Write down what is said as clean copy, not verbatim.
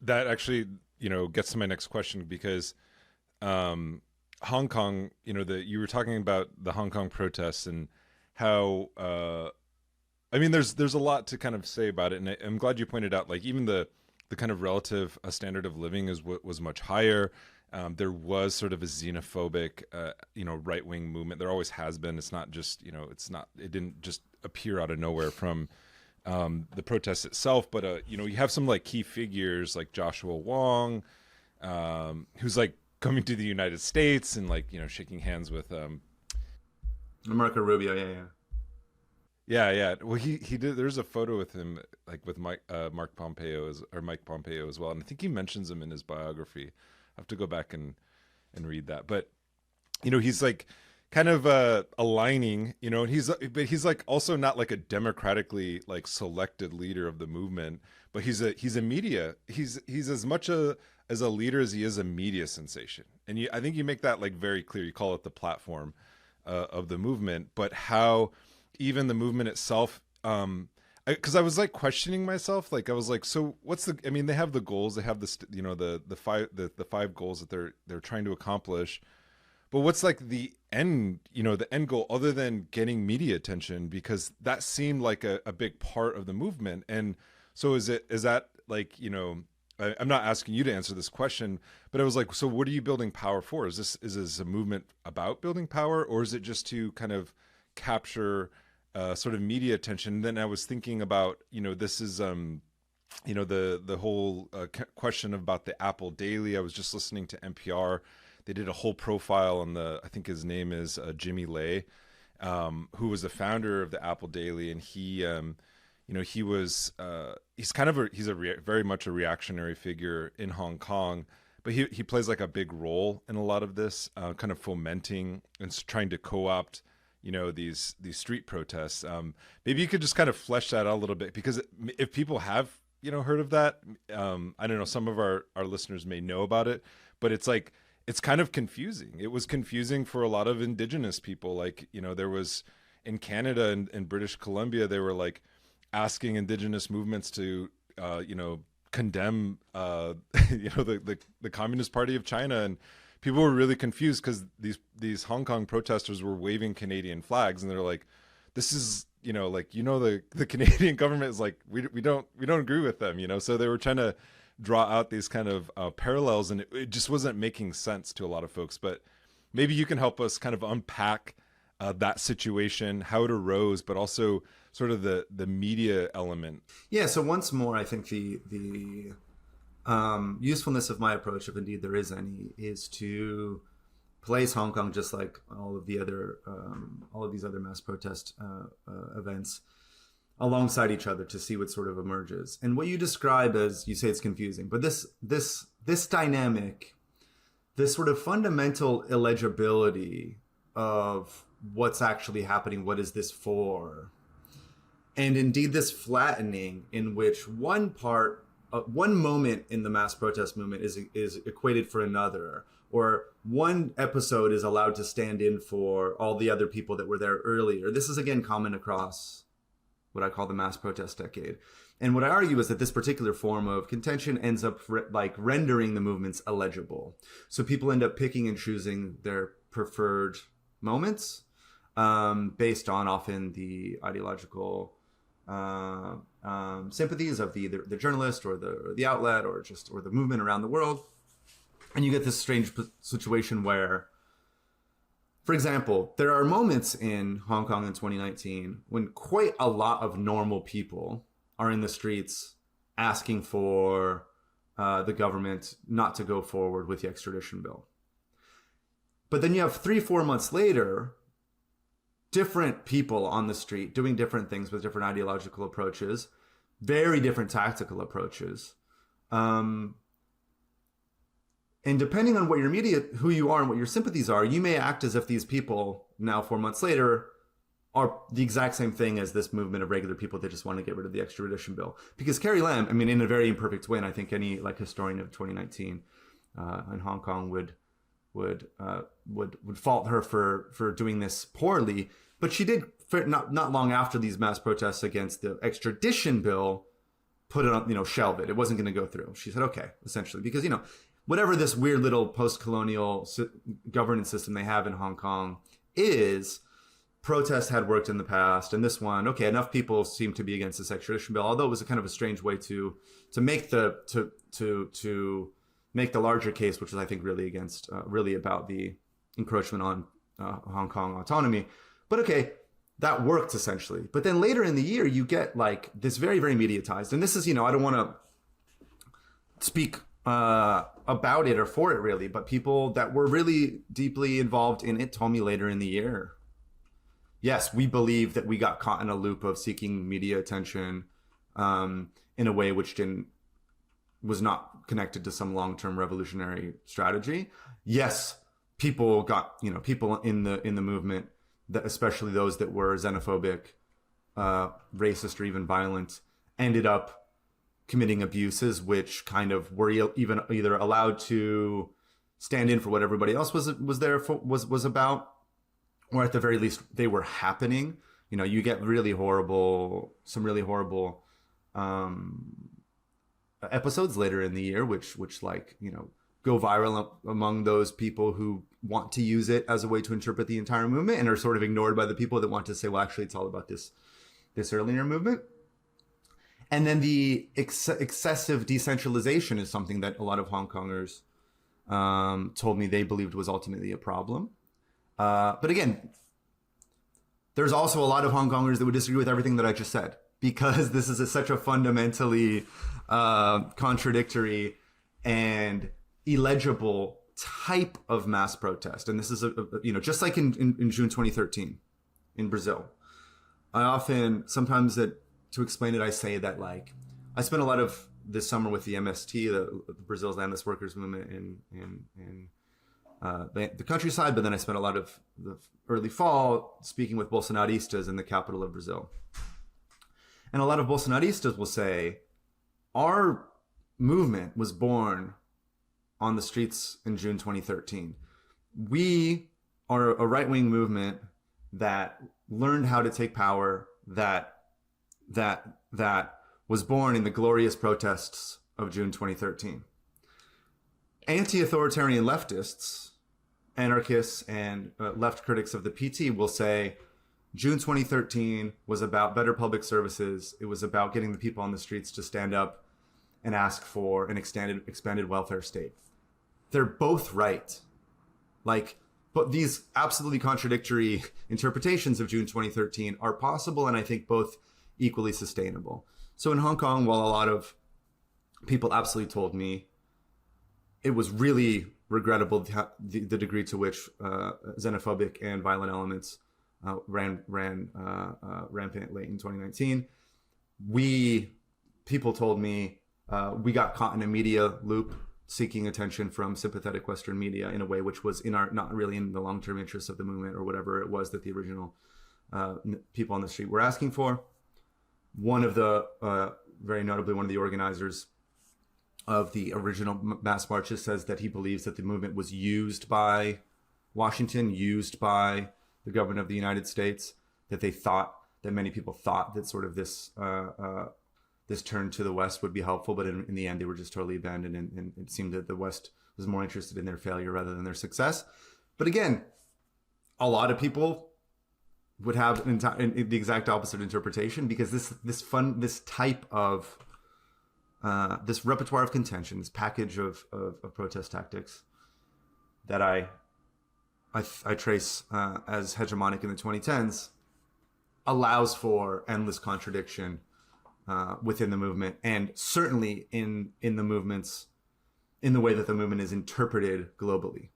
that actually, gets to my next question because Hong Kong, you were talking about the Hong Kong protests and how, I mean, there's a lot to kind of say about it. And I'm glad you pointed out, like, even the kind of relative standard of living was much higher. There was sort of a xenophobic, right-wing movement. There always has been. It's not just, it didn't just appear out of nowhere from the protest itself, but you have some like key figures like Joshua Wong, who's like coming to the United States and like shaking hands with Marco Rubio. yeah. Well, he did. There's a photo with him like with Mike Pompeo as well, and I think he mentions him in his biography. I have to go back and read that, but he's like kind of aligning, and he's like also not like a democratically like selected leader of the movement, but he's a media, he's as much as a leader as he is a media sensation. And I think you make that like very clear. You call it the platform of the movement, but how even the movement itself, because I was like questioning myself, like I was like, so what's I mean, they have the goals, they have the five goals that they're trying to accomplish. But what's like the end goal other than getting media attention? Because that seemed like a big part of the movement. And so is that like, I'm not asking you to answer this question, but I was like, so what are you building power for? Is this a movement about building power, or is it just to kind of capture sort of media attention? And then I was thinking about, this is, the whole question about the Apple Daily. I was just listening to NPR. They did a whole profile on I think his name is Jimmy Lai, who was the founder of the Apple Daily. And he, he's kind of very much a reactionary figure in Hong Kong, but he plays like a big role in a lot of this, kind of fomenting and trying to co-opt, these street protests. Maybe you could just kind of flesh that out a little bit, because if people have, heard of that, I don't know, some of our listeners may know about it, but it's like, it's kind of confusing. It was confusing for a lot of indigenous people. Like, there was in Canada and British Columbia, they were like asking indigenous movements to, condemn, the Communist Party of China. And people were really confused because these Hong Kong protesters were waving Canadian flags, and they're like, this is, the Canadian government is like, we don't agree with them, So they were trying to draw out these kind of parallels, and it just wasn't making sense to a lot of folks. But maybe you can help us kind of unpack that situation, how it arose, but also sort of the media element. Yeah. So once more, I think the usefulness of my approach, if indeed there is any, is to place Hong Kong, just like all of these other mass protest events, alongside each other to see what sort of emerges. And what you describe as, you say it's confusing, but this dynamic, this sort of fundamental illegibility of what's actually happening, what is this for? And indeed this flattening in which one moment in the mass protest movement is equated for another, or one episode is allowed to stand in for all the other people that were there earlier. This is again common across what I call the mass protest decade. And what I argue is that this particular form of contention ends up rendering the movements illegible. So people end up picking and choosing their preferred moments based on often the ideological sympathies of the journalist or the outlet or the movement around the world. And you get this strange situation where, for example, there are moments in Hong Kong in 2019 when quite a lot of normal people are in the streets asking for the government not to go forward with the extradition bill. But then you have 3-4 months later, different people on the street doing different things with different ideological approaches, very different tactical approaches. And depending on what your who you are and what your sympathies are, you may act as if these people now 4 months later are the exact same thing as this movement of regular people that just want to get rid of the extradition bill. Because Carrie Lam, I mean, in a very imperfect way, and I think any historian of 2019 in Hong Kong would fault her for doing this poorly, but she did not long after these mass protests against the extradition bill put it on, shelve it. It wasn't going to go through. She said, okay, essentially, because, whatever this weird little post-colonial governance system they have in Hong Kong is, protest had worked in the past, and this one, okay, enough people seem to be against this extradition bill, although it was a kind of a strange way to make the make the larger case, which is, I think, really against really about the encroachment on Hong Kong autonomy. But okay, that worked essentially. But then later in the year, you get like this very, very mediatized, and this is, I don't want to speak about it or for it really, but people that were really deeply involved in it told me later in the year, yes, we believe that we got caught in a loop of seeking media attention in a way which was not connected to some long-term revolutionary strategy. Yes, people got, people in the movement, that especially those that were xenophobic, racist, or even violent, ended up committing abuses, which kind of were even either allowed to stand in for what everybody else was there for, was about, or at the very least they were happening. You get some really horrible episodes later in the year, which go viral among those people who want to use it as a way to interpret the entire movement and are sort of ignored by the people that want to say, well, actually, it's all about this earlier movement. And then the excessive decentralization is something that a lot of Hong Kongers told me they believed was ultimately a problem. But again, there's also a lot of Hong Kongers that would disagree with everything that I just said, because this is such a fundamentally contradictory and illegible type of mass protest. And this is, just like in June 2013 in Brazil. I often, sometimes to explain it, I say that like I spent a lot of this summer with the MST, the Brazil's landless workers movement in the countryside, but then I spent a lot of the early fall speaking with Bolsonaristas in the capital of Brazil. And a lot of Bolsonaristas will say, our movement was born on the streets in June 2013. We are a right-wing movement that learned how to take power, that was born in the glorious protests of June 2013. Anti-authoritarian leftists, anarchists, and left critics of the PT will say June 2013 was about better public services. It was about getting the people on the streets to stand up and ask for an expanded welfare state. They're both right. But these absolutely contradictory interpretations of June 2013 are possible, and I think both equally sustainable. So in Hong Kong, while a lot of people absolutely told me it was really regrettable the degree to which xenophobic and violent elements ran rampant late in 2019, people told me we got caught in a media loop seeking attention from sympathetic Western media in a way which was not really in the long-term interests of the movement or whatever it was that the original people on the street were asking for. One of the, very notably, one of the organizers of the original mass marches says that he believes that the movement was used by Washington, used by the government of the United States, that many people thought that sort of this turn to the West would be helpful, but in the end, they were just totally abandoned, and it seemed that the West was more interested in their failure rather than their success. But again, a lot of people would have the exact opposite interpretation, because this type of this repertoire of contention, this package of protest tactics that I trace as hegemonic in the 2010s allows for endless contradiction within the movement, and certainly in the movements, in the way that the movement is interpreted globally.